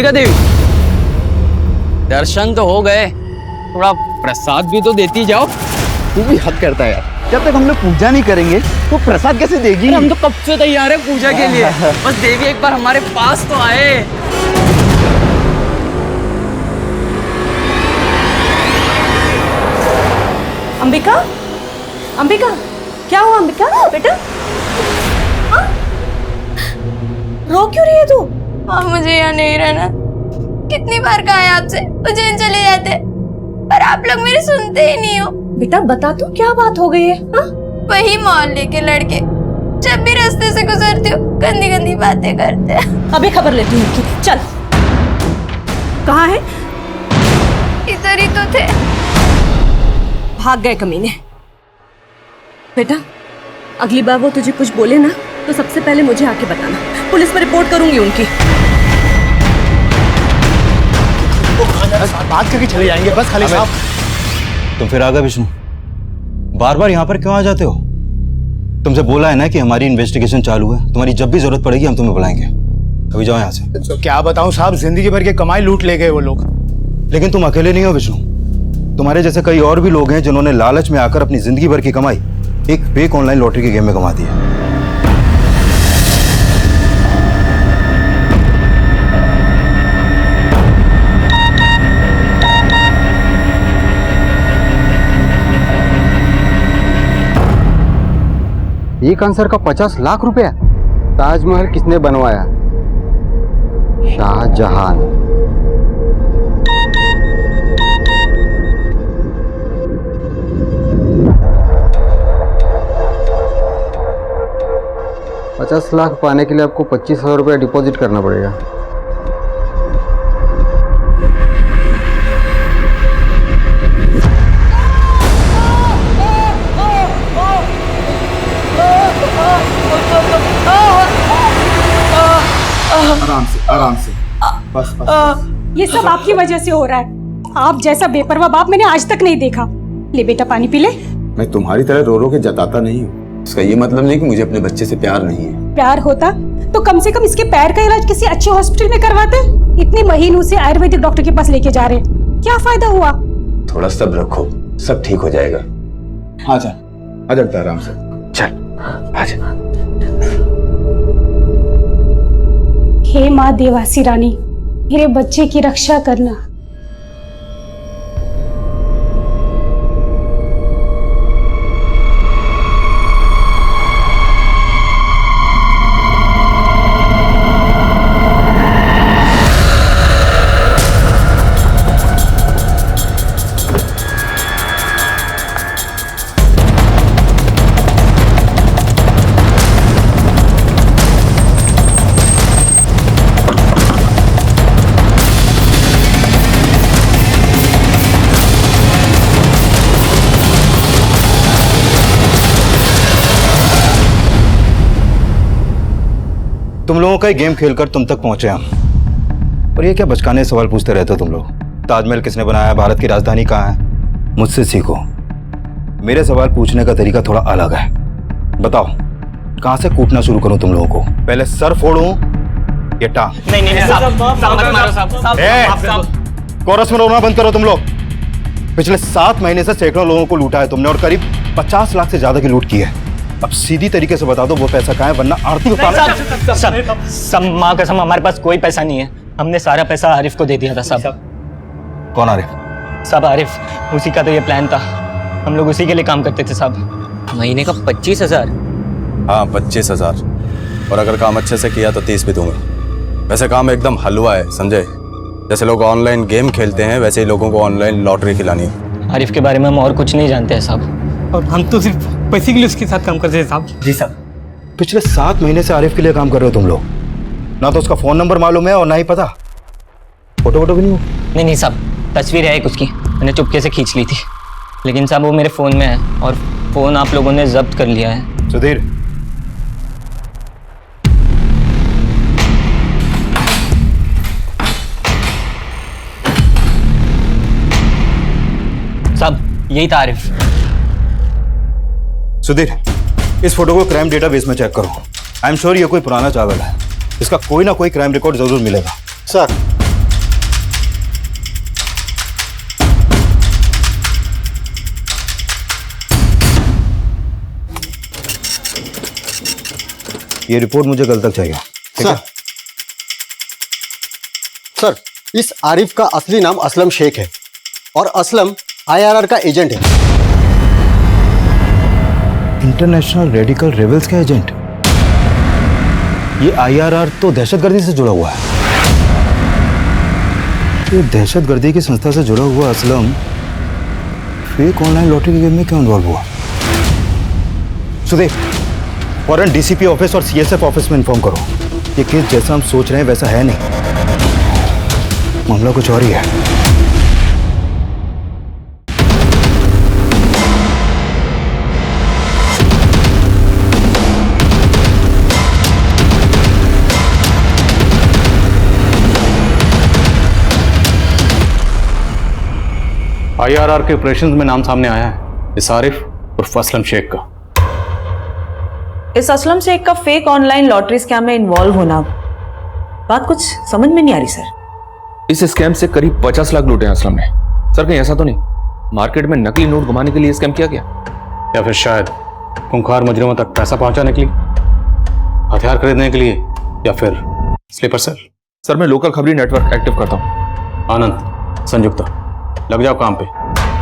अंबिका देवी, दर्शन तो हो गए, थोड़ा प्रसाद भी तो देती जाओ। तू भी हद करता है यार, जब तक हम लोग पूजा नहीं करेंगे तो प्रसाद कैसे देगी? हम तो कब से तैयार है पूजा के लिए, बस देवी एक बार हमारे पास तो आए। अंबिका, अंबिका, क्या हुआ अंबिका बेटा? हाँ? रो क्यों रही है तू? मुझे यहाँ नहीं रहना। कितनी बार कहा है आपसे उज्जैन चले जाते, पर आप लोग मेरी सुनते ही नहीं हो। बेटा बता तू क्या बात हो गई है? हाँ? वही मोहल्ले के लड़के जब भी रास्ते से गुजरती हूँ गंदी गंदी बातें करते हैं। अभी खबर लेती हूँ उनकी, चल। कहाँ है? इधर ही तो थे। भाग गए कमीने। बेटा अगली बार वो तुझे कुछ बोले ना तो सबसे पहले मुझे आके बताना, पुलिस में रिपोर्ट करूंगी उनकी। बात करके चले जाएंगे बस। खाली साहब तुम फिर आ गए विष्णु, बार बार यहाँ पर क्यों आ जाते हो? तुमसे बोला है ना कि हमारी इन्वेस्टिगेशन चालू है, तुम्हारी जब भी जरूरत पड़ेगी हम तुम्हें बुलाएंगे। अभी जाओ यहाँ से। तो क्या बताऊं साहब, जिंदगी भर के कमाई लूट ले गए वो लोग। लेकिन तुम अकेले नहीं हो विष्णु, तुम्हारे जैसे कई और भी लोग हैं जिन्होंने लालच में आकर अपनी जिंदगी भर की कमाई एक फेक ऑनलाइन लॉटरी के गेम में कमा दी है। एक आंसर का 50 लाख रुपया। ताजमहल किसने बनवाया? शाहजहां। $50 लाख पाने के लिए आपको 25,000 रुपया डिपॉजिट करना पड़ेगा। आराम से बस बस। ये सब आपकी वजह से हो रहा है। आप जैसा बेपरवाह बाप मैंने आज तक नहीं देखा। ले बेटा पानी पी ले। मैं तुम्हारी तरह रो रो के जताता नहीं हूँ। इसका ये मतलब नहीं कि मुझे अपने बच्चे से प्यार नहीं है। प्यार होता तो कम से कम इसके पैर का इलाज किसी अच्छे हॉस्पिटल में करवाते। इतने महीनों से आयुर्वेदिक डॉक्टर के पास लेके जा रहे हैं, क्या फायदा हुआ? थोड़ा सब्र रखो, सब ठीक हो जाएगा। आजा आजा आराम से। चल आजा। हे माँ देवासी रानी, मेरे बच्चे की रक्षा करना। तुम लोगों का ही गेम खेलकर तुम तक पहुंचे हम, और ये क्या बचकाने सवाल पूछते रहते हो तुम लोग? ताजमहल किसने बनाया, भारत की राजधानी कहाँ है? मुझसे सीखो, मेरे सवाल पूछने का तरीका थोड़ा अलग है। बताओ कहां से कूटना शुरू करूं तुम लोगों को? पहले सर फोड़ूं या टांग? नहीं साहब मत मारो साहब। कोरस में रोना बंद करो तुम लोग। पिछले 7 महीने से सैकड़ों लोगों को लूटा है तुमने, और करीब 50 लाख से ज्यादा की लूट की है। अब सीधी तरीके से बता दो वो पैसा कहाँ है, वरना आरती उतार। सब माँ कसम हमारे पास कोई पैसा नहीं है। हमने सारा पैसा आरिफ को दे दिया था साहब। कौन आरिफ? साहब आरिफ, उसी का तो ये प्लान था। हम लोग उसी के लिए काम करते थे साहब। महीने का 25,000? हाँ 25,000, और अगर काम अच्छे से किया तो 30 भी दूंगा। वैसे काम एकदम हलवा है, समझे? जैसे लोग ऑनलाइन गेम खेलते हैं वैसे ही लोगों को ऑनलाइन लॉटरी खिलानी है। आरिफ के बारे में हम और कुछ नहीं जानते हैं साहब, और हम तो सिर्फ पैसे के लिए उसके साथ काम करते हैं साहब। जी साहब। पिछले 7 महीने से आरिफ के लिए काम कर रहे हो तुम लोग। ना तो उसका फोन नंबर मालूम है और ना ही पता। फोटो वोटो भी नहीं हो? नहीं साहब, तस्वीर है एक उसकी, मैंने चुपके से खींच ली थी। लेकिन साहब वो मेरे फ़ोन में है, और फ़ोन आप लोगों ने जब्त कर लिया है। सुधीर, साहब यही था आरिफ। सुधीर, इस फोटो को क्राइम डेटाबेस में चेक करो। आई एम श्योर ये कोई पुराना चावल है, इसका कोई ना कोई क्राइम रिकॉर्ड जरूर मिलेगा। सर ये रिपोर्ट मुझे कल तक चाहिए, ठीक है? सर, इस आरिफ का असली नाम असलम शेख है और असलम IRR का एजेंट है। इंटरनेशनल रेडिकल रेबल्स का एजेंट? ये IRR तो दहशतगर्दी से जुड़ा हुआ है। ये दहशतगर्दी की संस्था से जुड़ा हुआ असलम फेक ऑनलाइन लॉटरी के गेम में क्यों इन्वॉल्व हुआ? सुदेव, फौरन DCP ऑफिस और CSF ऑफिस में इन्फॉर्म करो। ये केस जैसा हम सोच रहे हैं वैसा है नहीं, मामला कुछ और ही है। IRR के ऑपरेशंस में नाम सामने आया है इस आरिफ उर्फ असलम शेख का। इस असलम शेख का फेक ऑनलाइन लॉटरी स्कैम में इन्वॉल्व होना, बात कुछ समझ में नहीं आ रही सर। इस स्कैम से करीब 50 लाख लूटे हैं असलम ने। सर कहीं ऐसा तो नहीं मार्केट में नकली नोट घुमाने के लिए स्कैम किया गया, या फिर शायद खूंखार मुजरिमों तक पैसा पहुंचाने के लिए, हथियार खरीदने के लिए, या फिर स्लीपर सेल? सर मैं लोकल खबरी नेटवर्क एक्टिव करता हूँ। आनंद, संयुक्ता, लग जाओ काम पे।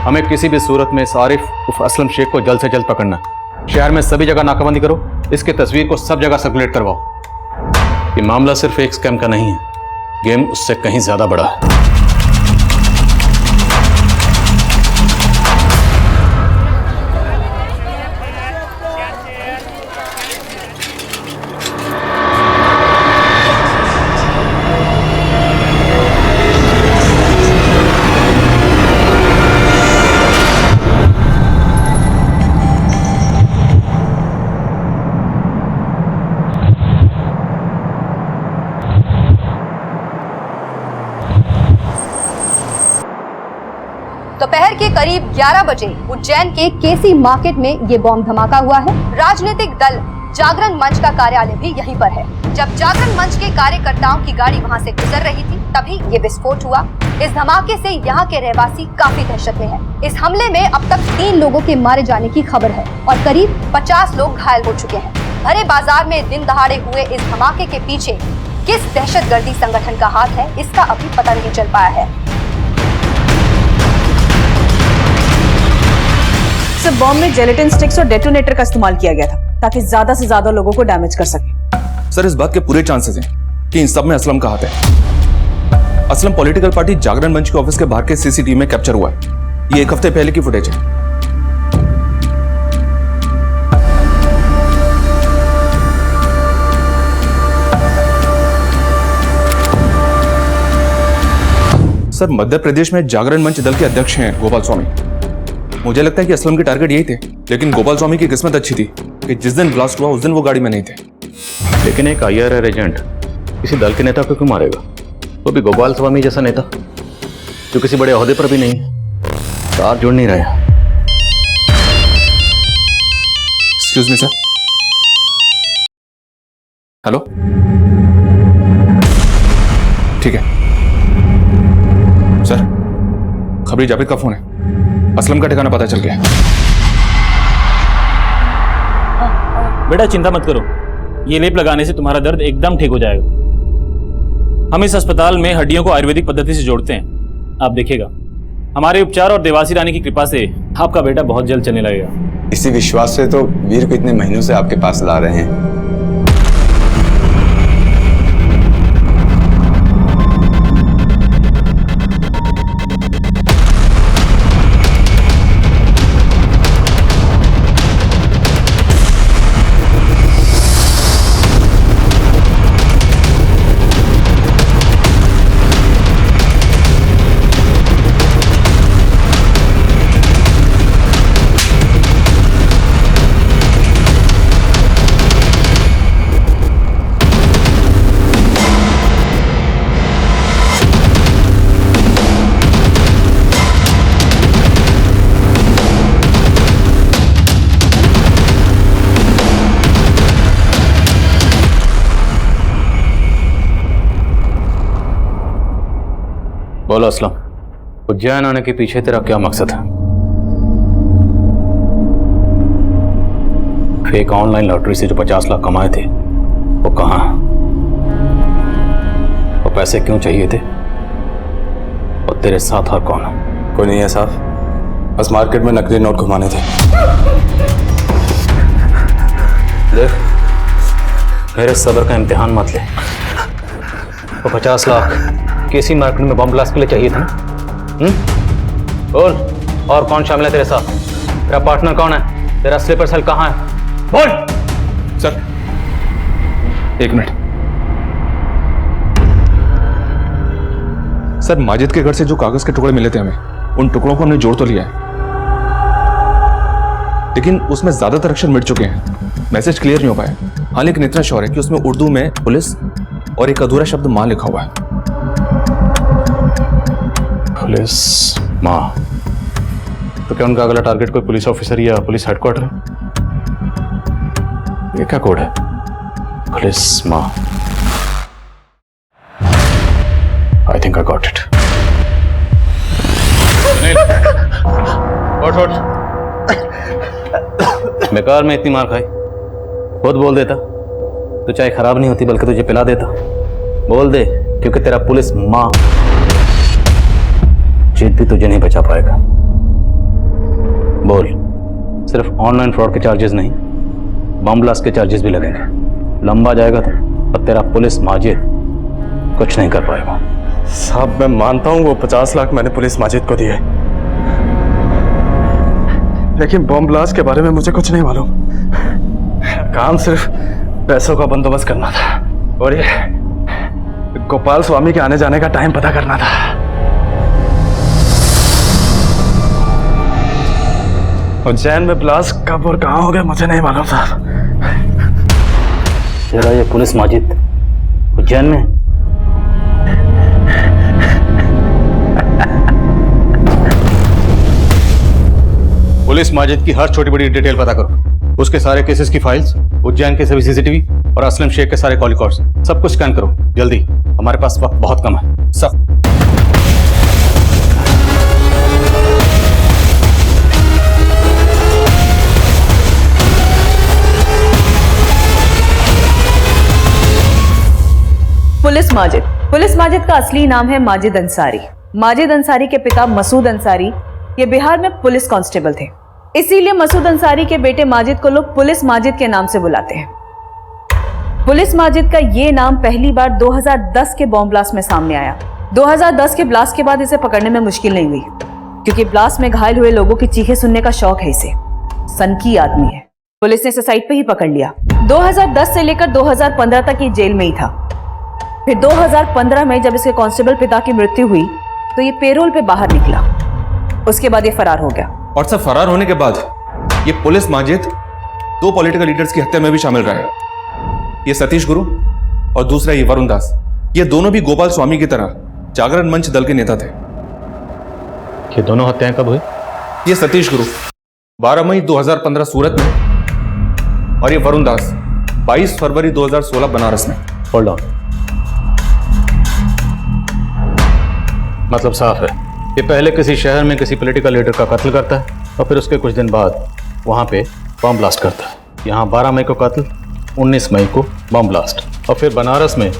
हमें किसी भी सूरत में इस आरिफ उर्फ असलम शेख को जल्द से जल्द पकड़ना है। शहर में सभी जगह नाकाबंदी करो, इसकी तस्वीर को सब जगह सर्कुलेट करवाओ। ये मामला सिर्फ एक स्कैम का नहीं है, गेम उससे कहीं ज्यादा बड़ा है। दोपहर के करीब 11 बजे उज्जैन के केसी मार्केट में ये बॉम्ब धमाका हुआ है। राजनीतिक दल जागरण मंच का कार्यालय भी यहीं पर है। जब जागरण मंच के कार्यकर्ताओं की गाड़ी वहां से गुजर रही थी तभी ये विस्फोट हुआ। इस धमाके से यहाँ के रहवासी काफी दहशत में हैं। इस हमले में अब तक 3 लोगों के मारे जाने की खबर है और करीब 50 लोग घायल हो चुके हैं। भरे बाजार में दिन दहाड़े हुए इस धमाके के पीछे किस दहशतगर्दी संगठन का हाथ है, इसका अभी पता नहीं चल पाया है। सर बॉम्ब में जेलेटिन स्टिक्स और डेटोनेटर का इस्तेमाल किया गया था ताकि ज्यादा से ज्यादा लोगों को डैमेज कर सके। सर इस बात के पूरे चांसेस हैं कि इन सब में असलम का हाथ है। असलम पॉलिटिकल पार्टी जागरण मंच के ऑफिस के बाहर के CCTV में कैप्चर हुआ है। ये 1 हफ्ते पहले की फुटेज है। सर मध्य प्रदेश में जागरण मंच दल के अध्यक्ष हैं गोपाल स्वामी। मुझे लगता है कि असलम के टारगेट यही थे, लेकिन गोपाल स्वामी की किस्मत अच्छी थी कि जिस दिन ब्लास्ट हुआ उस दिन वो गाड़ी में नहीं थे। लेकिन एक IRR एजेंट किसी दल के नेता को क्यों मारेगा, वो भी गोपाल स्वामी जैसा नेता जो किसी बड़े ओहदे पर भी नहीं है। तार जुड़ नहीं रहे। Excuse me sir. हेलो, ठीक है सर। खबरी जावेद का फोन है, असलम का ठिकाना पता चल गया। बेटा चिंता मत करो, ये लेप लगाने से तुम्हारा दर्द एकदम ठीक हो जाएगा। हम इस अस्पताल में हड्डियों को आयुर्वेदिक पद्धति से जोड़ते हैं। आप देखिएगा हमारे उपचार और देवासी रानी की कृपा से आपका बेटा बहुत जल्द चलने लगेगा। इसी विश्वास से तो वीर को इतने महीनों से आपके पास ला रहे हैं। बोलो असलम, उज्जैन आने के पीछे तेरा क्या मकसद है? फेक ऑनलाइन लॉटरी से जो 50 लाख कमाए थे वो कहाँ है? वो पैसे क्यों चाहिए थे? और तेरे साथ और कौन है? कोई नहीं है साहब, बस मार्केट में नकली नोट घुमाने थे। देख, मेरे सब्र का इम्तिहान मत ले। वो 50 लाख केसी मार्केट में बम ब्लास्ट के लिए चाहिए था ना? बोल, और कौन शामिल है तेरे साथ? तेरा पार्टनर कौन है? तेरा स्लीपर सेल कहाँ है? बोल। सर, एक मिनट। सर, माजिद के घर से जो कागज के टुकड़े मिले थे हमें, उन टुकड़ों को हमने जोड़ तो लिया है, लेकिन उसमें ज्यादातर अक्षर मिट चुके हैं, मैसेज क्लियर नहीं हो पाया। हाँ, लेकिन इतना श्योर है कि उसमें उर्दू में पुलिस और एक अधूरा शब्द मां लिखा हुआ है। पुलिस मां? तो क्या उनका अगला टारगेट कोई पुलिस ऑफिसर या पुलिस हेडक्वार्टर है? ये क्या कोड है? पुलिस मां। I think I got it. उठ। बेकार में इतनी मार खाई। खुद बोल देता तो चाय खराब नहीं होती, बल्कि तुझे पिला देता। बोल दे, क्योंकि तेरा पुलिस मां जीत भी तुझे नहीं बचा पाएगा। बोल, सिर्फ ऑनलाइन फ्रॉड के चार्जेस नहीं, बम ब्लास्ट के चार्जेस भी लगेंगे। लंबा जाएगा तो और तेरा पुलिस माजिद कुछ नहीं कर पाएगा। साहब, मैं मानता हूं वो 50 लाख मैंने पुलिस माजिद को दिए, लेकिन बम ब्लास्ट के बारे में मुझे कुछ नहीं मालूम। काम सिर्फ पैसों का बंदोबस्त करना था और ये गोपाल स्वामी के आने जाने का टाइम पता करना था। उज्जैन में ब्लास्ट कब और कहां हो गया मुझे नहीं मालूम साहब। तेरा ये पुलिस माजिद उज्जैन में? पुलिस माजिद की हर छोटी बड़ी डिटेल पता करो, उसके सारे केसेस की फाइल्स, उज्जैन के सभी सीसीटीवी और असलम शेख के सारे कॉल रिकॉर्ड्स, सब कुछ स्कैन करो जल्दी, हमारे पास वक्त बहुत कम है। सब पुलिस माजिद का असली नाम है माजिद अंसारी। माजिद अंसारी के पिता मसूद अंसारी ये बिहार में पुलिस कांस्टेबल थे, इसीलिए मसूद अंसारी के बेटे माजिद को लोग पुलिस माजिद के नाम से बुलाते हैं। पुलिस माजिद का ये नाम पहली बार 2010 के बॉम्ब ब्लास्ट में सामने आया। 2010 के ब्लास्ट के बाद इसे पकड़ने में मुश्किल नहीं हुई, क्योंकि ब्लास्ट में घायल हुए लोगों की चीखें सुनने का शौक है इसे। सनकी आदमी है। पुलिस ने इसे साइट पे ही पकड़ लिया। 2010 से लेकर 2015 तक ये जेल में ही था। फिर 2015 में जब इसके कांस्टेबल पिता की मृत्यु हुई तो ये पेरोल पे बाहर निकला। उसके बाद ये फरार हो गया। और सब फरार होने के बाद ये पुलिस माजिद 2 पॉलिटिकल लीडर्स की हत्या में भी शामिल रहा है। ये सतीश गुरु और दूसरा ये वरुण दास। ये दोनों भी गोपाल स्वामी की तरह जागरण मंच दल के नेता थे। ये दोनों हत्याएं कब हुई? ये सतीश गुरु 12 मई 2015 सूरत में और ये वरुण दास 22 फरवरी 2016 बनारस में। होल्ड ऑन, मतलब साफ है, ये पहले किसी शहर में किसी पॉलिटिकल लीडर का कत्ल करता है और फिर उसके कुछ दिन बाद वहाँ पे बम ब्लास्ट करता है। यहाँ 12 मई को कत्ल, 19 मई को बम ब्लास्ट और फिर बनारस में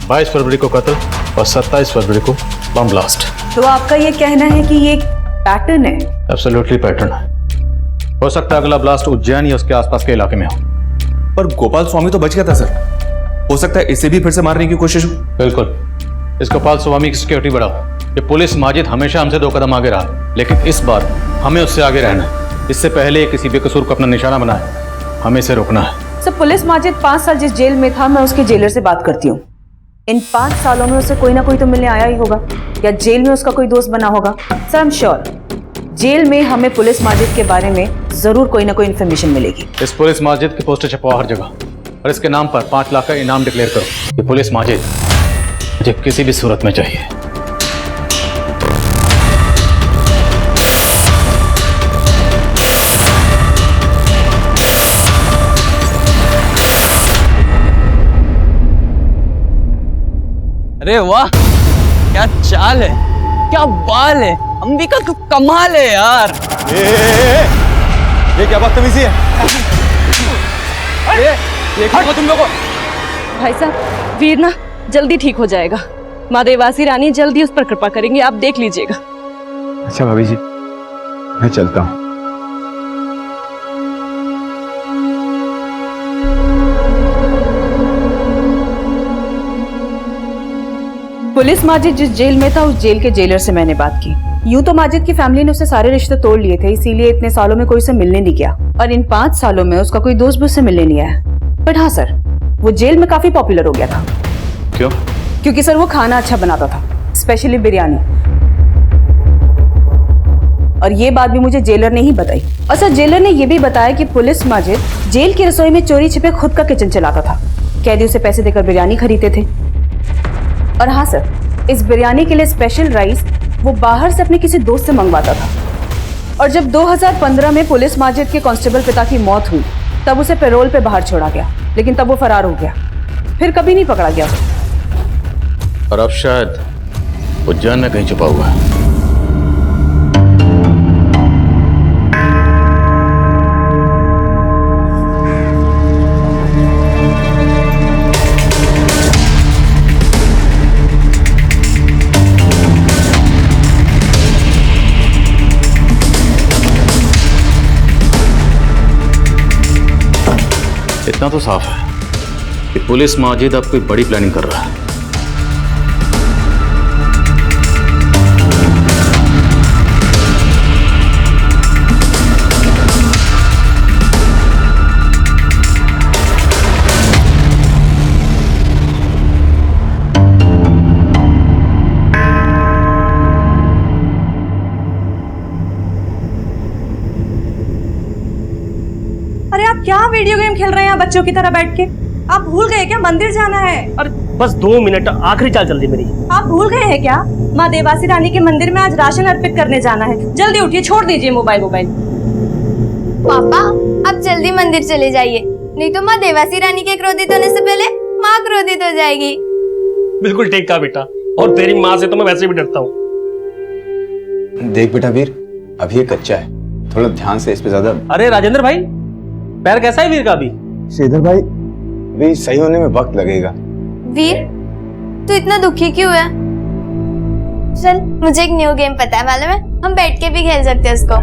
22 फरवरी को कत्ल और 27 फरवरी को बम ब्लास्ट। तो आपका ये कहना है कि ये एक पैटर्न है? एब्सोल्युटली पैटर्न है। हो सकता है अगला ब्लास्ट उज्जैन या उसके आसपास के इलाके में हो। पर गोपाल स्वामी तो बच गया था सर, हो सकता है इसे भी फिर से मारने की कोशिश हो। बिल्कुल, इस गोपाल स्वामी की सिक्योरिटी बढ़ाओ। ये पुलिस माजिद हमेशा हमसे 2 कदम आगे रहा, लेकिन इस बार हमें उससे आगे रहना है। इससे पहले किसी बेकसूर को अपना निशाना बनाए, हमें इसे रोकना है। सर, पुलिस माजिद 5 साल जिस जेल में था, मैं उसके जेलर से बात करती हूँ। इन 5 सालों में उसे कोई ना कोई तो मिलने आया ही होगा या जेल में उसका कोई दोस्त बना होगा। Sir, I am sure jail में हमें पुलिस माजिद के बारे में जरूर कोई ना कोई इन्फॉर्मेशन मिलेगी। इस पुलिस माजिद की पोस्टर छपवाओ हर जगह और इसके नाम पर 5 लाख का इनाम डिक्लेयर करो। ये पुलिस माजिद मुझे किसी भी सूरत में चाहिए। अरे वाह, क्या चाल है, क्या बाल है, अंबिका का कमाल है यार। ये क्या बदतमीजी है? ये देखो तुम लोगों, भाई साहब, वीर ना जल्दी ठीक हो जाएगा। माँ देवासी रानी जल्दी उस पर कृपा करेंगे, आप देख लीजिएगा। अच्छा भाभी जी, मैं चलता हूँ। पुलिस माजिद जिस जेल में था उस जेल के जेलर से मैंने बात की। यूं तो माजिद की फैमिली ने उससे सारे रिश्ते तोड़ लिए थे, इसीलिए इतने सालों में कोई उसे मिलने नहीं गया और इन 5 सालों में उसका कोई दोस्त भी उससे मिलने नहीं आया। बट हाँ सर, वो जेल में काफी पॉपुलर हो गया था। क्यों? क्योंकि सर वो खाना अच्छा बनाता था, स्पेशली बिरयानी। और ये बात भी मुझे जेलर ने ही बताई। और सर जेलर ने ये भी बताया कि पुलिस माजिद जेल की रसोई में चोरी छिपे खुद का किचन चलाता था। कैदी उसे पैसे देकर बिरयानी खरीदते थे। और हाँ सर, इस बिरयानी के लिए स्पेशल राइस वो बाहर से अपने किसी दोस्त से मंगवाता था। और जब 2015 में पुलिस माजिद के कांस्टेबल पिता की मौत हुई तब उसे पैरोल पे बाहर छोड़ा गया, लेकिन तब वो फरार हो गया, फिर कभी नहीं पकड़ा गया। और अब शायद उज्जैन में कहीं छुपा हुआ है। इतना तो साफ है कि पुलिस माजिद अब कोई बड़ी प्लानिंग कर रहा है। अरे आप क्या वीडियो गेम खेल रहे हैं बच्चों की तरह बैठ के? आप भूल गए क्या मंदिर जाना है? और बस 2 मिनट, आखिरी चाल चल रही मेरी। आप भूल गए हैं क्या माँ देवासी रानी के मंदिर में आज राशन अर्पित करने जाना है? जल्दी उठिए, छोड़ दीजिए मोबाइल। पापा आप जल्दी मंदिर चले जाइए, नहीं तो माँ देवासी रानी के क्रोधित होने से पहले माँ क्रोधित हो जाएगी। बिल्कुल ठीक कहा बेटा, और तेरी माँ से तो मैं वैसे भी डरता हूँ। देख बेटा वीर, अभी ये कच्चा है, थोड़ा ध्यान से इस पे ज्यादा। अरे राजेंद्र भाई, पैर कैसा है वीर का अभी? श्रीधर भाई, भी सही होने में वक्त लगेगा। वीर तू इतना दुखी क्यों है? चल मुझे एक न्यू गेम पता है, मालूम है? हम बैठ के भी खेल सकते हैं उसको।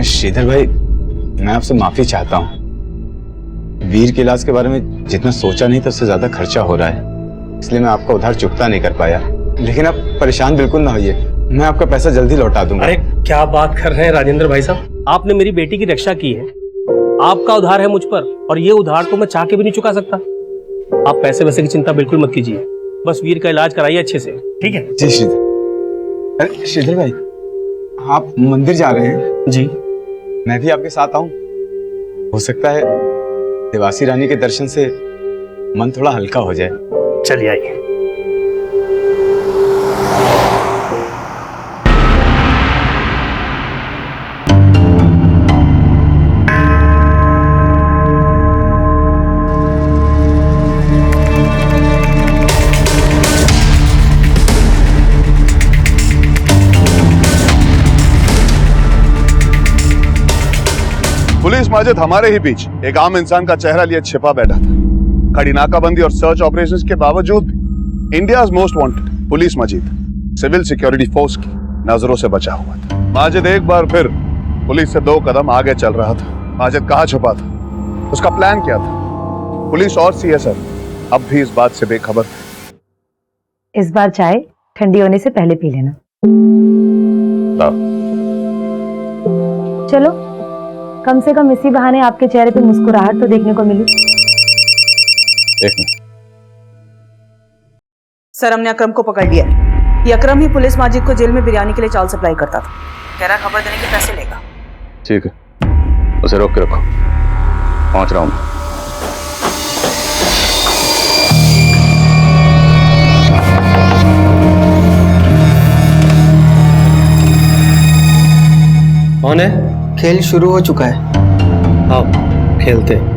श्रीधर भाई, मैं आपसे माफी चाहता हूँ। वीर के इलाज के बारे में जितना सोचा नहीं था उससे ज्यादा खर्चा हो रहा है, इसलिए मैं आपका उधार चुकता नहीं कर पाया। लेकिन आप परेशान बिल्कुल ना होइए, मैं आपका पैसा जल्दी लौटा दूंगा। अरे क्या बात कर रहे हैं राजेंद्र भाई साहब, आपने मेरी बेटी की रक्षा की है, आपका उधार है मुझ पर, और ये उधार तो मैं चाह के भी नहीं चुका सकता। आप पैसे वैसे की चिंता बिल्कुल मत कीजिए, बस वीर का इलाज कराइए अच्छे से, ठीक है? जी श्रीधर। अरे श्रीधर भाई, आप मंदिर जा रहे हैं? जी। मैं भी आपके साथ आऊं? हो सकता है देवासी रानी के दर्शन से मन थोड़ा हल्का हो जाए। चलिए आइए। पुलिस माजिद हमारे ही बीच एक आम इंसान का चेहरा लिए छिपा बैठा था। कड़ी नाकाबंदी और सर्च ऑपरेशंस के बावजूद भी India's most wanted police Majid civil security force की नजरों से बचा हुआ था। माजिद एक बार फिर पुलिस से 2 कदम आगे चल रहा था। माजिद कहाँ छुपा था, उसका प्लान क्या था? पुलिस और सीएसएफ अब भी इस बात से बेखबर थे। इस बार चाय ठंडी होने से पहले पी लेना। चलो, कम से कम इसी बहाने आपके चेहरे पे मुस्कुराहट तो देखने को मिली। एक मिनट सर, हमने अकरम को पकड़ लिया। ये अकरम ही पुलिस माजिद को जेल में बिरयानी के लिए चावल सप्लाई करता था। कह रहा खबर देने के पैसे लेगा। ठीक है, उसे रोक के रखो, पहुंच रहा हूं मैं। कौन है? खेल शुरू हो चुका है। आओ खेलते हैं।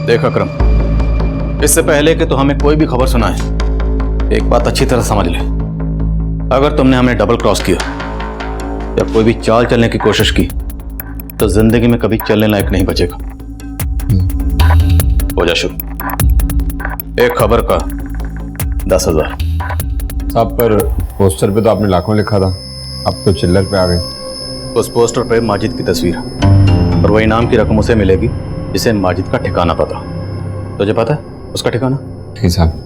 देख अकरम, इससे पहले कि तो हमें कोई भी खबर सुनाए, एक बात अच्छी तरह समझ ले, अगर तुमने हमें डबल क्रॉस किया या कोई भी चाल चलने की कोशिश की तो जिंदगी में कभी चलने लायक नहीं बचेगा। हो जा शुरू। एक खबर का 10,000। साहब पर पोस्टर पे तो आपने लाखों लिखा था, अब तो चिल्लर पे आ गए। उस पोस्टर पे माजिद की तस्वीर है और वही नाम की रकम उसे मिलेगी जिसे माजिद का ठिकाना पता। तुझे पता है उसका ठिकाना? ठीक साहब।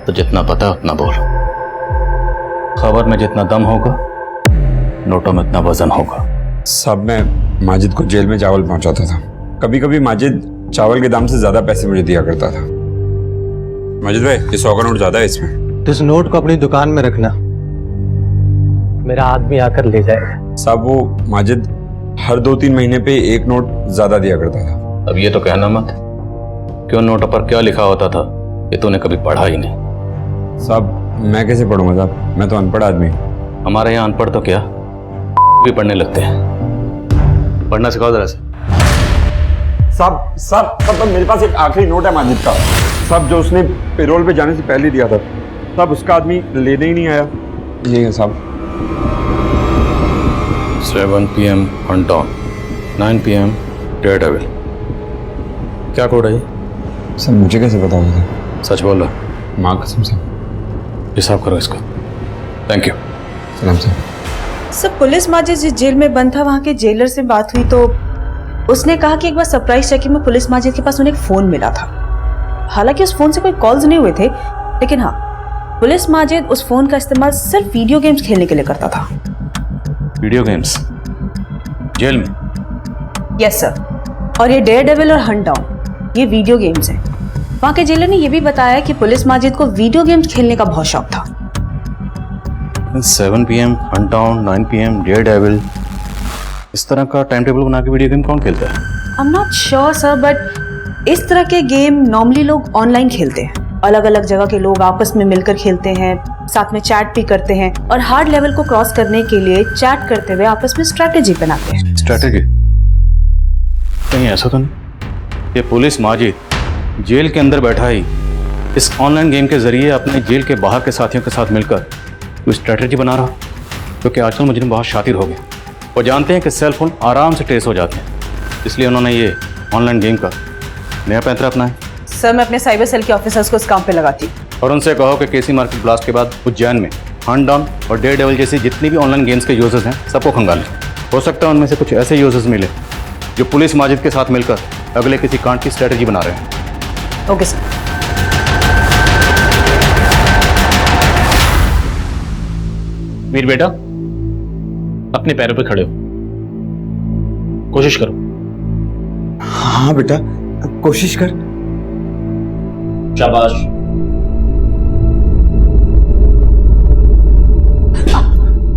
तो जितना पता है उतना बोल। खबर में जितना दम होगा नोटों में इतना वजन होगा। साहब मैं माजिद को जेल में चावल पहुंचाता था। कभी कभी माजिद चावल के दाम से ज्यादा पैसे मुझे दिया करता था। माजिद भाई ये 100 का नोट ज्यादा है इसमें। इस नोट को अपनी दुकान में रखना, मेरा आदमी आकर ले जाएगा। साहब वो माजिद हर 2-3 महीने पे एक नोट ज्यादा दिया करता था। अब ये तो कहना मत क्यों नोटों पर क्या लिखा होता था ये तूने कभी पढ़ा ही नहीं। साहब मैं कैसे पढ़ूंगा साहब, मैं तो अनपढ़ आदमी हूँ। हमारे यहाँ अनपढ़ तो क्या भी पढ़ने लगते हैं। पढ़ना सिखाओ जरा से। साहब साहब साहब मेरे पास एक आखिरी नोट है माजिद का साहब, जो उसने पेरोल पे जाने से पहले दिया था साहब। उसका आदमी लेने ही नहीं आया। ये है साहब। 7 PM on dawn, 9 PM Daredevil। क्या कोड है ये? सर मुझे कैसे पता होगा? सच बोल रहा? माँ कसम से। हिसाब करो इसका। Thank you. सलाम सर। सर पुलिस माजिद जिस जेल में बंद था वहाँ के जेलर से बात हुई तो उसने कहा कि एक बार सरप्राइज चेकिंग में पुलिस माजिद के पास उन्हें एक फोन मिला था। हालांकि उस फोन से कोई कॉल्स नहीं हुए थे, लेकिन हाँ पुलिस माजिद उस फोन का इस्तेमाल सिर्फ वीडियो गेम्स खेलने के लिए करता था। वीडियो गेम्स जेल में? Yes sir. और ये डेयरडेविल और हंट डाउन ये वीडियो गेम्स हैं। वहाँ के जेलर ने यह भी बताया कि पुलिस माजिद को वीडियो गेम्स खेलने का बहुत शौक था। 7 PM Hunt Down, 9 PM Daredevil, इस तरह का टाइम टेबल बना के वीडियो गेम कौन खेलता है? I am not sure sir, but इस तरह के गेम नॉर्मली लोग ऑनलाइन खेलते हैं। अलग अलग जगह के लोग आपस में मिलकर खेलते हैं, साथ में चैट भी करते हैं और हार्ड लेवल को क्रॉस करने के लिए चैट करते हुए आपस में स्ट्रैटेजी बनाते हैं। स्ट्रैटेजी? कहीं ऐसा तो नहीं ये पुलिस माजिद जेल के अंदर बैठा ही इस ऑनलाइन गेम के जरिए अपने जेल के बाहर के साथियों के साथ मिलकर कोई स्ट्रैटेजी बना रहा? क्योंकि आजकल मुजरिम बहुत शातिर हो गए। वो जानते हैं कि सेल फोन आराम से ट्रेस हो जाते हैं, इसलिए उन्होंने ये ऑनलाइन गेम का नया पैंतरा अपनाया। सर मैं अपने साइबर सेल के ऑफिसर्स को इस काम पे लगाती और उनसे कहो कि केसी मार्केट ब्लास्ट के बाद उज्जैन में हंट डाउन और डेयरडेविल जैसी जितनी भी ऑनलाइन गेम्स के यूजर्स हैं सबको खंगालें। हो सकता है उनमें से कुछ ऐसे यूजर्स मिले जो पुलिस माजिद के साथ मिलकर अगले किसी कांड की स्ट्रैटेजी बना रहे हैं। Okay sir. वीर बेटा अपने पैरों पे खड़े हो, कोशिश करो। हाँ बेटा कोशिश कर। शाबाश।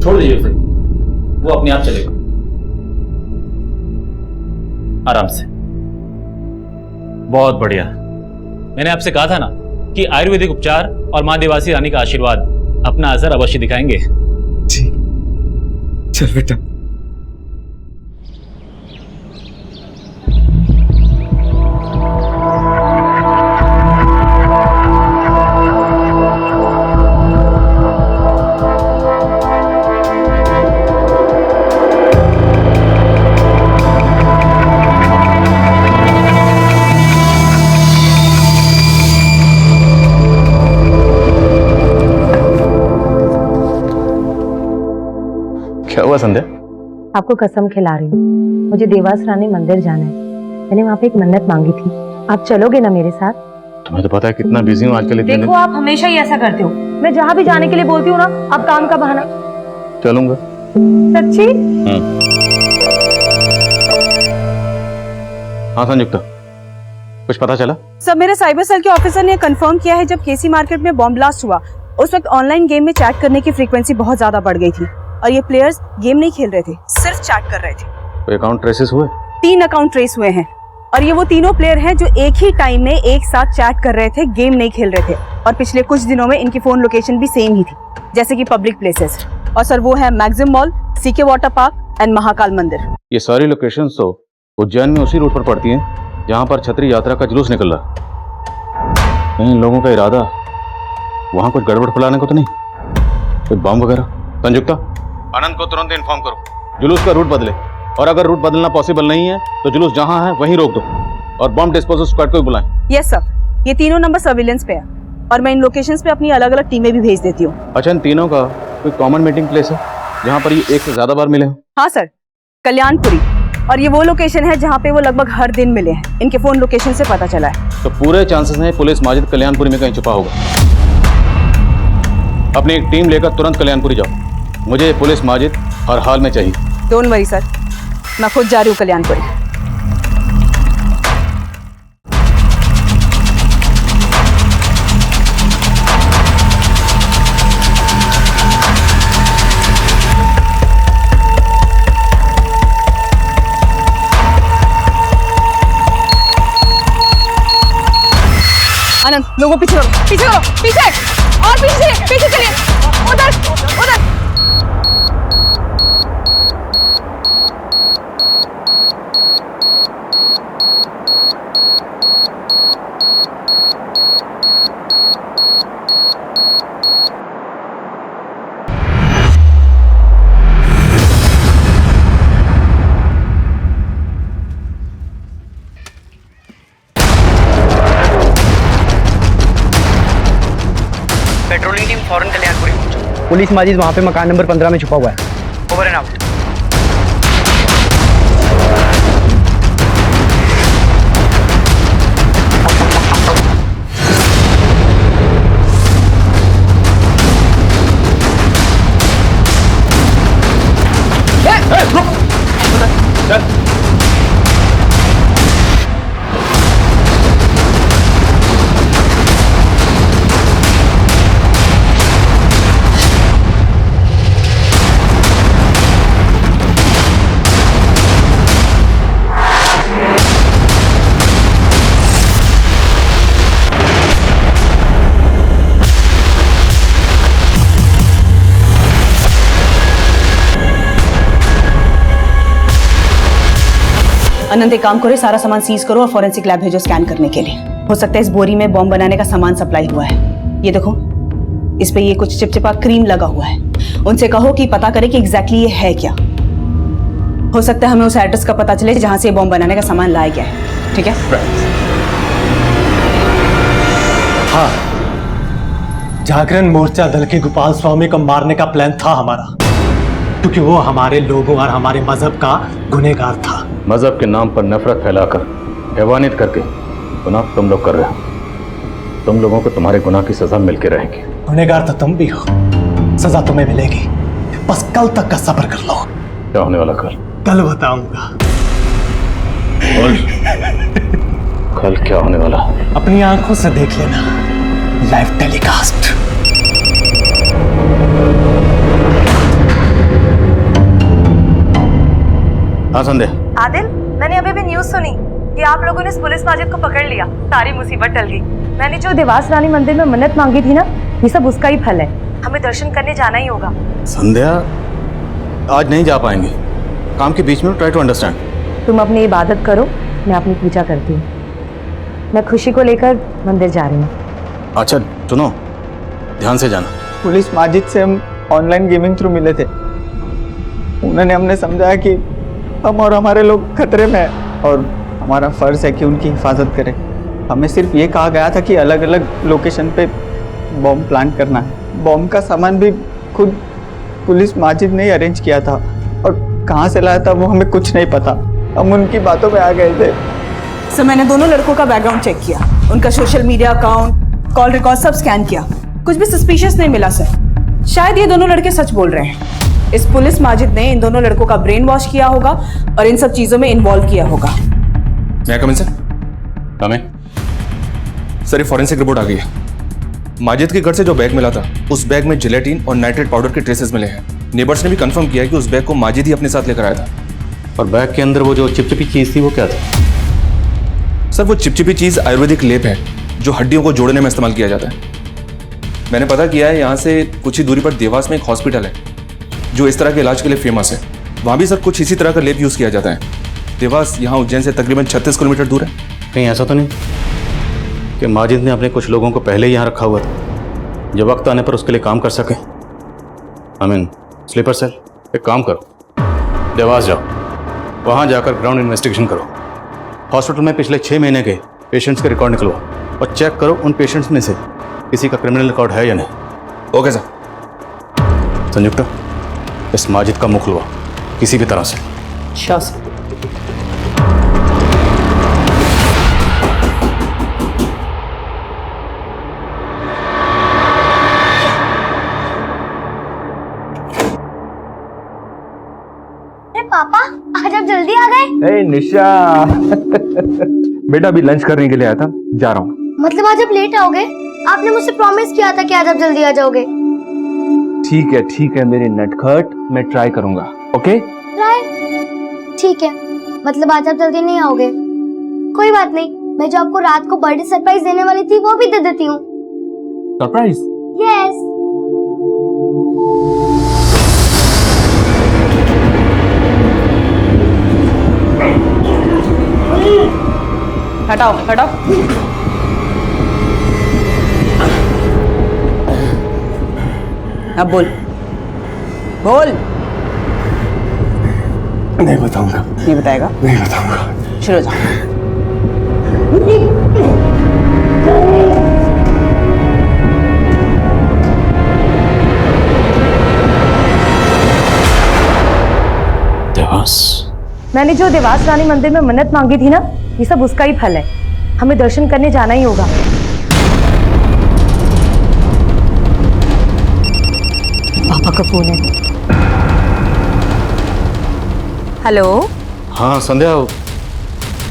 छोड़ दीजिए उसे, वो अपने आप चलेगा। आराम से। बहुत बढ़िया। मैंने आपसे कहा था ना कि आयुर्वेदिक उपचार और मां देवासी रानी का आशीर्वाद अपना असर अवश्य दिखाएंगे। चल बेटा। क्या हुआ संध्या? आपको कसम खिला रही हूँ, मुझे देवास रानी मंदिर जाना है। मैंने वहाँ पे एक मन्नत मांगी थी, आप चलोगे ना मेरे साथ? तुम्हें तो पता है कितना बिजी हूँ आजकल। इतने देखो आप हमेशा ही ऐसा करते हो, मैं जहाँ भी जाने के लिए बोलती हूँ ना आप काम का बहाना। चलूंगा। सच्ची? हाँ संयुक्ता कुछ पता चला? सर मेरे साइबर सेल के ऑफिसर ने कंफर्म किया है जब केसी मार्केट में बॉम्ब ब्लास्ट हुआ उस वक्त ऑनलाइन गेम में चैट करने की फ्रीक्वेंसी बहुत ज्यादा बढ़ गई थी और ये प्लेयर्स गेम नहीं खेल रहे थे, सिर्फ चैट कर रहे थे। कोई अकाउंट ट्रेसेस हुए? 3 अकाउंट ट्रेस हुए हैं और ये वो तीनों प्लेयर हैं जो एक ही टाइम में एक साथ चैट कर रहे थे, गेम नहीं खेल रहे थे। और पिछले कुछ दिनों में इनकी फोन लोकेशन भी सेम ही थी, जैसे कि पब्लिक प्लेसेस। और सर वो है Maxim mall, CK water park and Mahakal मंदिर। ये सारी लोकेशंस तो उज्जैन में उसी रूट पर पड़ती हैं जहां पर छतरी यात्रा का जुलूस निकल रहा। कहीं इन लोगों का इरादा वहां कुछ गड़बड़ फैलाने को तो नहीं, कोई बम वगैरह। संयुक्ता, आनंद को तुरंत इन्फॉर्म करो, जुलूस का रूट बदले, और अगर रूट बदलना पॉसिबल नहीं है तो जुलूस जहां है वहीं रोक दो, और बम डिस्पोजल स्क्वाड को भी बुलाएं। यस सर, ये तीनों नंबर सर्विलेंस पे है और मैं इन लोकेशंस पे अपनी अलग अलग टीमें भी भेज देती हूँ। अच्छा, इन तीनों का कोई कॉमन मीटिंग प्लेस है जहां पर ये एक से ज्यादा बार मिले हो? हाँ सर, कल्याणपुरी, और ये वो लोकेशन है जहाँ पे वो लगभग हर दिन मिले हैं। इनके फोन लोकेशन से पता चला है। तो पूरे चांसेस हैं पुलिस माजिद कल्याणपुरी में कहीं छुपा होगा। अपनी एक टीम लेकर तुरंत कल्याणपुरी जाओ, मुझे पुलिस माजिद हर हाल में चाहिए। डोंट वरी सर, मैं खुद जा रही हूँ कल्याणपुरी। आनंद, लोगों पीछे करो, पीछे करो, पीछे और पीछे, पीछे चलिए, उधर उधर। पेट्रोलिंग टीम फौरन कल्याणपुरी पहुंचो। पुलिस माजिद वहाँ पे मकान नंबर 15 में छुपा हुआ है। Over and out. अनंत, एक काम करो, सारा सामान सीज करो और फॉरेंसिक लैब भेजो स्कैन करने के लिए। हो सकता है इस बोरी में बॉम्ब बनाने का सामान सप्लाई हुआ है। ये देखो, इस पे ये कुछ चिपचिपा क्रीम लगा हुआ है। उनसे कहो कि पता करे कि एग्जैक्टली ये है क्या। हो सकता है हमें उस एड्रेस का पता चले जहां से ये बॉम्ब बनाने का सामान लाया गया है। ठीक है? हाँ, जागरण मोर्चा दल के गोपाल स्वामी को मारने का प्लान था हमारा, क्योंकि वो हमारे लोगों और हमारे मजहब का गुनहगार था। मजहब के नाम पर नफरत फैलाकर हैवानियत करके गुनाह तुम लोग कर रहे हो। तुम लोगों को तुम्हारे गुनाह की सजा मिलके रहेगी। गुनहगार तो तुम भी हो, सजा तुम्हें मिलेगी। बस कल तक का सब्र कर लो। क्या होने वाला कल? कल बताऊंगा। कल क्या होने वाला? अपनी आंखों से देख लेना, लाइव टेलीकास्ट। हाँ संदेह। आदिल, मैंने अभी भी न्यूज सुनी कि आप लोगों ने इस पुलिस माजिद को पकड़ लिया। सारी मुसीबत टल गई। मैंने जो देवास रानी मंदिर में मन्नत मांगी थी ना, ये सब उसका ही फल है। हमें दर्शन करने जाना ही होगा। संध्या, आज नहीं जा पाएंगे, काम के बीच में। Try to understand. तुम अपनी इबादत करो, मैं अपनी पूजा करती हूँ। मैं खुशी को लेकर मंदिर जा रही हूँ। अच्छा सुनो, ध्यान से जाना। पुलिस माजिद से हम ऑनलाइन गेमिंग थ्रू मिले थे। उन्होंने हमने समझाया कि हम और हमारे लोग खतरे में हैं और हमारा फ़र्ज़ है कि उनकी हिफाजत करें। हमें सिर्फ ये कहा गया था कि अलग अलग लोकेशन पे बॉम्ब प्लांट करना है। बॉम्ब का सामान भी खुद पुलिस माजिद ने ही अरेंज किया था और कहाँ से लाया था वो हमें कुछ नहीं पता। हम उनकी बातों में आ गए थे। सर, मैंने दोनों लड़कों का बैकग्राउंड चेक किया, उनका social media account, call record सब स्कैन किया। कुछ भी सस्पिशियस नहीं मिला सर। शायद ये दोनों लड़के सच बोल रहे हैं। इस पुलिस माजिद ने इन दोनों लड़कों का ब्रेन वॉश किया होगा और इन सब चीजों में इन्वॉल्व किया होगा। मैं कमिन सर? कमिन। सर, ये फॉरेंसिक रिपोर्ट आ गई है। माजिद के घर से जो बैग मिला था, उस बैग में जिलेटिन और नाइट्रेट पाउडर के ट्रेसेस मिले हैं। नेबर्स ने भी कंफर्म किया कि उस बैग को माजिद ही अपने साथ लेकर आया था। और बैग के अंदर वो जो चिपचिपी चीज थी वो क्या था? सर, वो चिपचिपी चीज आयुर्वेदिक लेप है जो हड्डियों को जोड़ने में इस्तेमाल किया जाता है। मैंने पता किया है, यहाँ से कुछ ही दूरी पर देवास में एक हॉस्पिटल है जो इस तरह के इलाज के लिए फेमस है। वहाँ भी सर कुछ इसी तरह का लेप यूज़ किया जाता है। देवास यहाँ उज्जैन से तकरीबन 36 किलोमीटर दूर है। कहीं ऐसा तो नहीं कि माजिद ने अपने कुछ लोगों को पहले ही यहाँ रखा हुआ था, जब वक्त आने पर उसके लिए काम कर सके। स्लीपर सेल, एक काम करो, देवास जाओ, वहाँ जाकर ग्राउंड इन्वेस्टिगेशन करो। हॉस्पिटल में पिछले 6 महीने के पेशेंट्स के रिकॉर्ड निकलवाओ और चेक करो उन पेशेंट्स में से किसी का क्रिमिनल रिकॉर्ड है या नहीं। Okay sir. संयुक्ता, इस माजिद का मुख खुलवा किसी भी तरह से। Sure sir. पापा आज आप जल्दी आ गए। ए निशा बेटा अभी लंच करने के लिए आया था, जा रहा हूँ। मतलब आज आप लेट आओगे? आपने मुझसे प्रॉमिस किया था कि आज आप जल्दी आ जाओगे। ठीक है मेरी नटखट, मैं ट्राई करूंगा। Okay try? ठीक है, मतलब आज आप जल्दी नहीं आओगे। कोई बात नहीं, मैं जो आपको रात को बर्थडे सरप्राइज देने वाली थी वो भी दे देती हूँ। सरप्राइज? यस। हटाओ हटाओ। अब बोल बोल। नहीं बताऊंगा। नहीं बताएगा? नहीं बताऊंगा। शुरू हो जाओ। देवास, मैंने जो देवास रानी मंदिर में मन्नत मांगी थी ना, ये सब उसका ही फल है। हमें दर्शन करने जाना ही होगा। पापा का फोन है। हेलो। हाँ संध्या।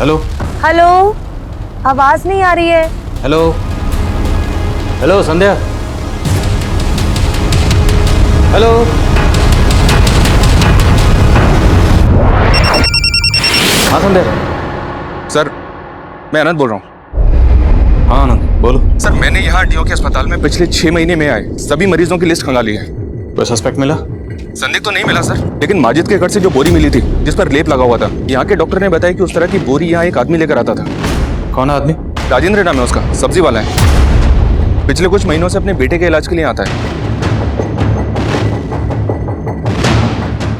हेलो हेलो, आवाज नहीं आ रही है। हेलो हेलो संध्या। हेलो। हाँ संध्या। सर मैं आनंद बोल रहा हूँ। हाँ आनंद बोलो। सर मैंने यहाँ डीओ के अस्पताल में पिछले 6 महीने में आए सभी मरीजों की लिस्ट खंगा ली है। कोई सस्पेक्ट मिला? संदिग्ध तो नहीं मिला सर, लेकिन माजिद के घर से जो बोरी मिली थी जिस पर लेप लगा हुआ था, यहाँ के डॉक्टर ने बताया कि उस तरह की बोरी यहाँ एक आदमी लेकर आता था। कौन आदमी? राजेंद्र नाम है उसका, सब्जी वाला है। पिछले कुछ महीनों से अपने बेटे के इलाज के लिए आता है।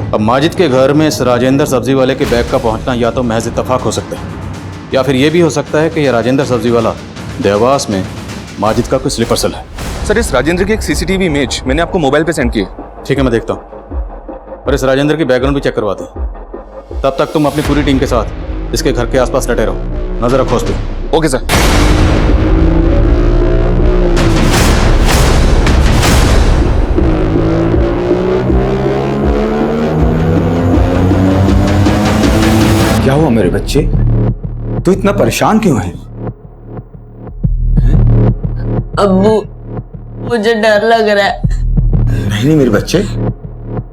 अब माजिद के घर में इस राजेंद्र सब्जी वाले के बैग का पहुंचना या तो महज इत्तेफाक हो सकता है, या फिर यह भी हो सकता है कि यह राजेंद्र सब्जी वाला देवास में माजिद का कोई स्लीपर सेल है। सर इस राजेंद्र की एक सीसीटीवी इमेज मैंने आपको मोबाइल पे सेंड की है। ठीक है मैं देखता हूँ, और इस राजेंद्र की बैकग्राउंड भी चेक करवाते हैं। तब तक तुम अपनी पूरी टीम के साथ इसके घर के आसपास डटे रहो, नजर रखो उस पर। Okay sir. क्या हुआ मेरे बच्चे, तू इतना परेशान क्यों है? अब्बू मुझे डर लग रहा है। नहीं मेरे बच्चे,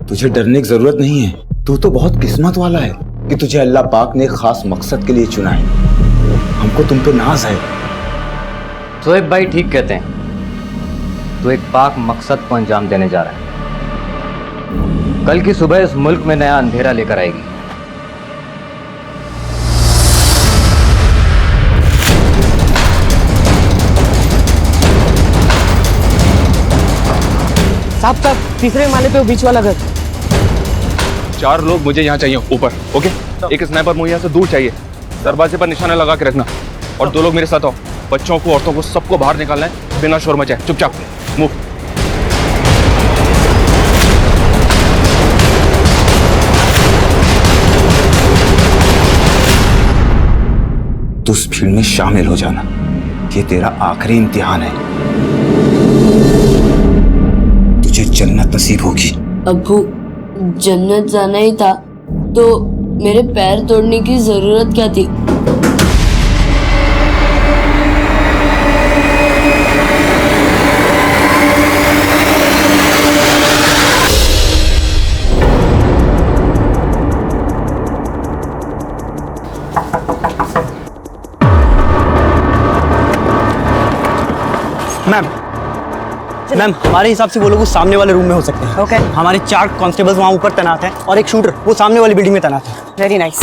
तुझे डरने की जरूरत नहीं है। तू तो बहुत किस्मत वाला है कि तुझे अल्लाह पाक ने खास मकसद के लिए चुना है। हमको तुम पे नाज है। शोएब भाई ठीक कहते हैं, तो एक पाक मकसद को अंजाम देने जा रहा है। कल की सुबह इस मुल्क में नया अंधेरा लेकर आएगी। साहब तीसरे माले पे वो बीच वाला घर। 4 लोग मुझे यहाँ चाहिए ऊपर। ओके, एक स्नाइपर मुझे यहाँ से दूर चाहिए। दरवाजे पर निशाना लगा के रखना, और 2 लोग मेरे साथ आओ। बच्चों को, औरतों को, सबको बाहर निकालना है बिना शोर मचाए। चुपचाप मूव। तू उस भीड़ में शामिल हो जाना, ये तेरा आखिरी इम्तिहान है। तुझे जन्नत नसीब होगी। अब्बू जन्नत जाना ही था तो मेरे पैर तोड़ने की जरूरत क्या थी? मैम हमारे हिसाब से वो लोग उस सामने वाले रूम में हो सकते हैं। ओके। हमारे 4 कांस्टेबल्स वहाँ ऊपर तैनात हैं और एक शूटर वो सामने वाली बिल्डिंग में तैनात है। Very nice.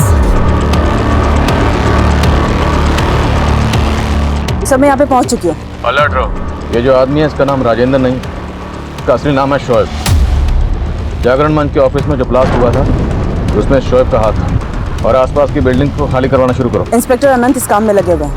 सर मैं यहाँ पे पहुँच चुकी हूँ। अलर्ट रहो। ये जो आदमी है इसका नाम राजेंद्र नहीं, इसका असली नाम है शोएब। जागरण मंच के ऑफिस में जो ब्लास्ट हुआ था उसमें शोएब का हाथ था। और आसपास की बिल्डिंग को खाली करवाना शुरू करो। इंस्पेक्टर अनंत इस काम में लगे हुए हैं।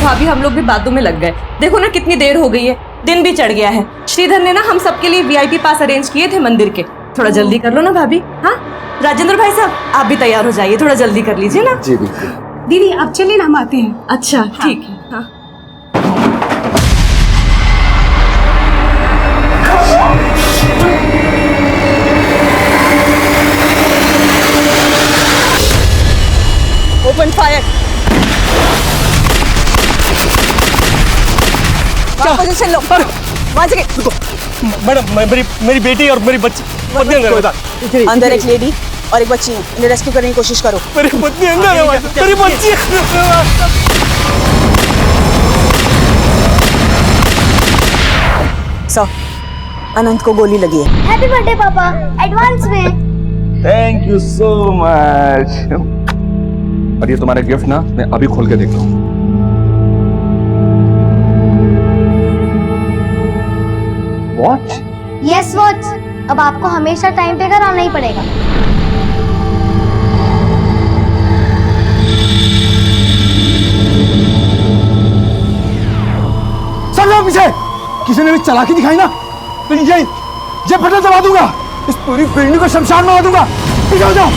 भाभी हम लोग भी बातों में लग गए। देखो ना कितनी देर हो गई है, दिन भी चढ़ गया है। श्रीधर ने ना हम सबके लिए वीआईपी पास अरेंज किए थे मंदिर के। थोड़ा जल्दी कर लो ना भाभी। हाँ राजेंद्र भाई साहब आप भी तैयार हो जाइए, थोड़ा जल्दी कर लीजिए ना। जी बिल्कुल। दीदी अब चलिए ना, हम आते हैं। अच्छा ठीक है। हाँ ओपन फायर। पोजीशन लो। वहाँ से मैडम मेरी बेटी और मेरी बच्ची अंदर एक लेडी और एक बच्ची है, इन्हें रेस्क्यू करने की कोशिश करो। मेरी पत्नी अंदर है, मेरी बच्ची। सर अनंत को गोली लगी है। हैप्पी बर्थडे पापा, एडवांस में। Thank you so much. और ये तुम्हारा गिफ्ट ना, मैं अभी खोल के देख लूँ। वॉच? Yes watch. अब आपको हमेशा टाइम पे घर आना ही पड़ेगा। सब लोग पीछे। किसी ने भी चालाकी दिखाई ना तो ये बटन दबा दूंगा, इस पूरी बिल्डिंग को शमशान में दूंगा। पीछे हो जाओ।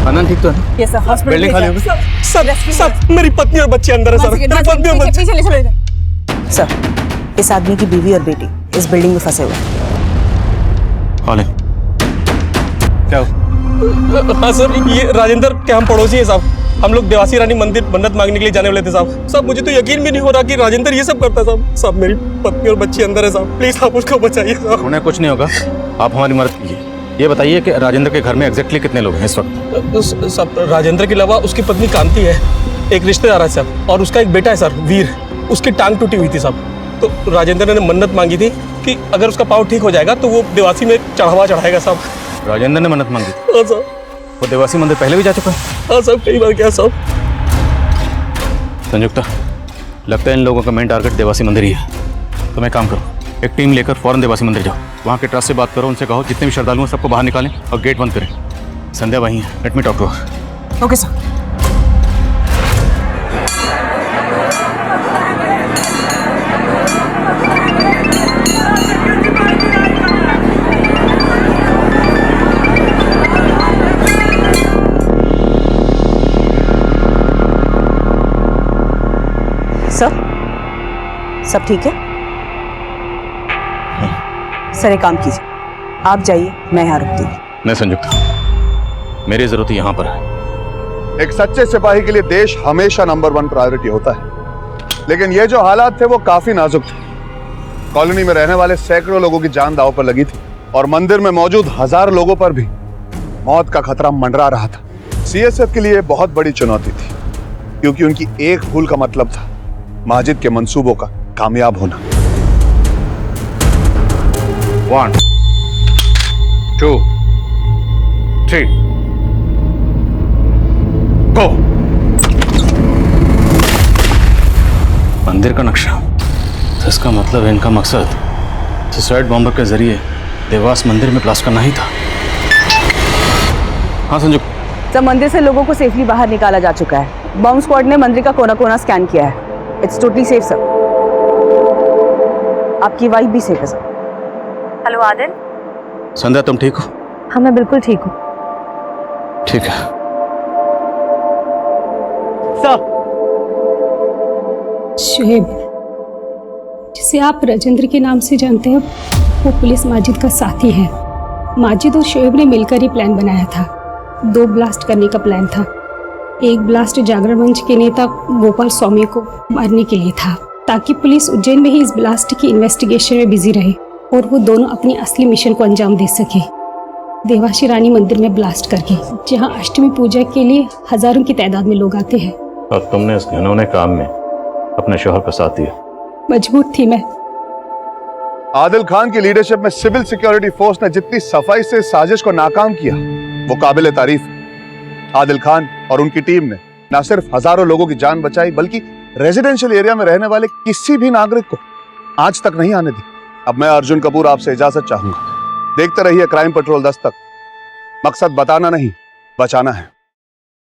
आनंद ठीक तो है? यस सर, हॉस्पिटल बिल्डिंग खाली होगी। सब मेरी पत्नी और बच्चे अंदर है सर। मेरी पत्नी और बच्चे। पीछे ले चलो इधर। सर इस आदमी की बीवी और बेटी इस बिल्डिंग में फंसे हुए हैं। कौन है? क्या हो? हाँ सर ये राजेंद्र के हम पड़ोसी हैं साहब। हम लोग देवासी रानी मंदिर मन्नत मांगने के लिए जाने वाले थे साहब। साहब मुझे तो यकीन भी नहीं हो रहा कि राजेंद्र ये सब करता है साहब। साहब मेरी पत्नी और बच्ची अंदर है साहब, प्लीज आप उसको बचाइए साहब। उन्हें कुछ नहीं होगा, आप हमारी मदद कीजिए। ये बताइए कि राजेंद्र के घर में एग्जैक्टली कितने लोग हैं इस वक्त? सब राजेंद्र के अलावा उसकी पत्नी कांति है, एक रिश्तेदार है सर, और उसका एक बेटा है सर वीर। उसकी टांग टूटी हुई थी साहब। तो राजेंद्र ने मन्नत मांगी थी कि अगर उसका पाँव ठीक हो जाएगा तो वो देवासी में चढ़ावा चढ़ाएगा साहब। राजेंद्र ने मन्नत मांगी? हाँ सर। वो देवासी मंदिर पहले भी जा चुका है? हाँ साहब कई बार क्या साहब। संयुक्ता लगता है इन लोगों का मेन टारगेट देवासी मंदिर ही है। तो मैं काम करो, एक टीम लेकर फौरन देवासी मंदिर जाओ। वहाँ के ट्रस्ट से बात करो, उनसे कहो जितने भी श्रद्धालु हैं सबको बाहर निकालें और गेट बंद करें। संध्या वहीं है, let me talk to her. Okay sir. Sir सब ठीक है? सर एक काम कीजिए, आप जाइए, मैं यहाँ रुकती हूँ। नहीं संयुक्ता, मेरी जरूरत यहाँ पर है। एक सच्चे सिपाही के लिए देश हमेशा नंबर 1 प्रायोरिटी होता है, लेकिन ये जो हालात थे वो काफी नाजुक थे। कॉलोनी में रहने वाले सैकड़ों लोगों की जान दांव पर लगी थी और मंदिर में मौजूद हजारों लोगों पर भी मौत का खतरा मंडरा रहा था। सीएसएफ के लिए बहुत बड़ी चुनौती थी, क्योंकि उनकी एक भूल का मतलब था माजिद के मंसूबों का कामयाब होना। 1 2 3 गो। मंदिर का नक्शा, तो इसका मतलब है इनका मकसद सुसाइड बॉम्बर के जरिए देवास मंदिर में ब्लास्ट करना ही था। हाँ संजू। सर मंदिर से लोगों को सेफली बाहर निकाला जा चुका है। बॉम्ब स्क्वाड ने मंदिर का कोना कोना स्कैन किया है। It's totally safe sir. आपकी वाइफ भी सेफ है सर। हेलो आदिल। संध्या तुम ठीक हो? हाँ मैं बिल्कुल ठीक हूँ। ठीक है सर। शोएब जिसे आप राजेंद्र के नाम से जानते हैं, वो पुलिस माजिद का साथी है। माजिद और शोएब ने मिलकर ही प्लान बनाया था। 2 ब्लास्ट करने का प्लान था। एक ब्लास्ट जागरण मंच के नेता गोपाल स्वामी को मारने के लिए था, ताकि पुलिस उज्जैन में ही इस ब्लास्ट की इन्वेस्टिगेशन में बिजी रहे और वो दोनों अपनी असली मिशन को अंजाम दे सके, देवासी रानी मंदिर में ब्लास्ट करके, जहां अष्टमी पूजा के लिए हजारों की तादाद में लोग आते हैं। और तुमने इस घिनौने काम में अपने शोहर का साथ दिया। मजबूर थी मैं। आदिल खान की लीडरशिप में सिविल सिक्योरिटी फोर्स ने जितनी सफाई से साजिश को नाकाम किया वो काबिल तारीफ है। आदिल खान और उनकी टीम ने न सिर्फ हजारों लोगों की जान बचाई बल्कि रेजिडेंशियल एरिया में रहने वाले किसी भी नागरिक को आज तक नहीं आने दी। अब मैं अर्जुन कपूर आपसे इजाजत चाहूंगा। देखते रहिए क्राइम पेट्रोल 10 तक। मकसद बताना नहीं, बचाना है।